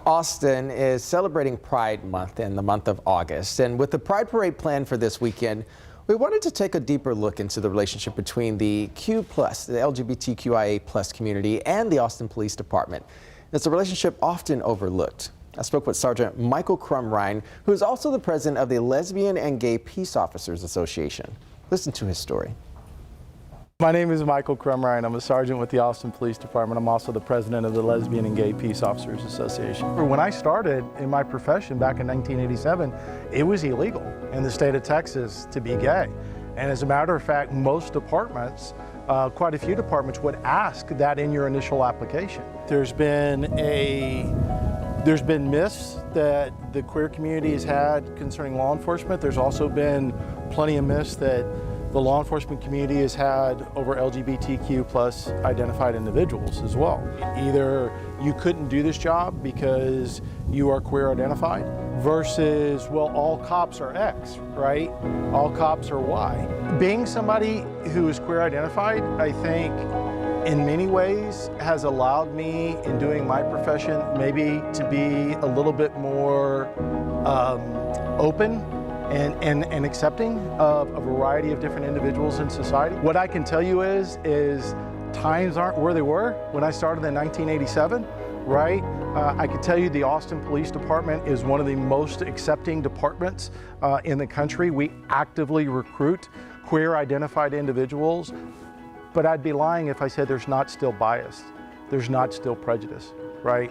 Austin is celebrating Pride Month in the month of August, and with the Pride Parade planned for this weekend, we wanted to take a deeper look into the relationship between the the LGBTQIA+ community and the Austin Police Department. It's a relationship often overlooked. I spoke with Sergeant Mikell Crumrine, who is also the president of the Lesbian and Gay Peace Officers Association. Listen to his story. My name is Mikell Crumrine. I'm a sergeant with the Austin Police Department. I'm also the president of the Lesbian and Gay Peace Officers Association. When I started in my profession back in 1987, it was illegal in the state of Texas to be gay. And as a matter of fact, most departments, quite a few departments would ask that in your initial application. There's been myths that the queer community has had concerning law enforcement. There's also been plenty of myths that the law enforcement community has had over LGBTQ+ identified individuals as well. Either you couldn't do this job because you are queer identified versus, well, all cops are X, right? All cops are Y. Being somebody who is queer identified, I think, in many ways has allowed me in doing my profession maybe to be a little bit more open and accepting of a variety of different individuals in society. What I can tell you is times aren't where they were when I started in 1987, right? I can tell you the Austin Police Department is one of the most accepting departments in the country. We actively recruit queer identified individuals, but I'd be lying if I said there's not still bias, there's not still prejudice, right?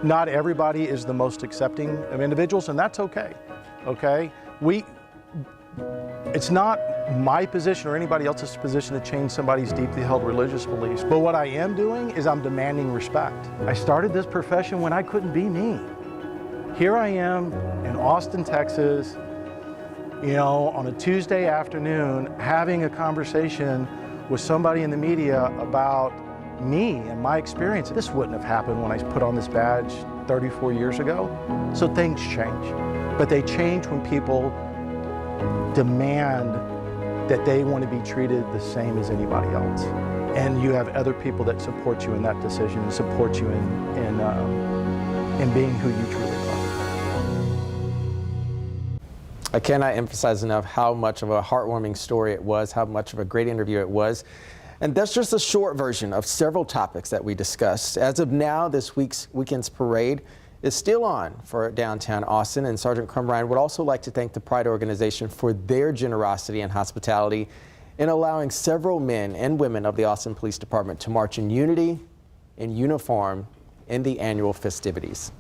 Not everybody is the most accepting of individuals, and that's okay, okay? It's not my position or anybody else's position to change somebody's deeply held religious beliefs, but what I am doing is I'm demanding respect. I started this profession when I couldn't be me. Here I am in Austin, Texas, you know, on a Tuesday afternoon, having a conversation with somebody in the media about me and my experience. This wouldn't have happened when I put on this badge 34 years ago. So things change, but they change when people demand that they want to be treated the same as anybody else. And you have other people that support you in that decision and support you in being who you truly are. I cannot emphasize enough how much of a heartwarming story it was, how much of a great interview it was. And that's just a short version of several topics that we discussed. As of now, this weekend's parade is still on for downtown Austin, and Sergeant Crumrine would also like to thank the Pride organization for their generosity and hospitality in allowing several men and women of the Austin Police Department to march in unity, in uniform, in the annual festivities.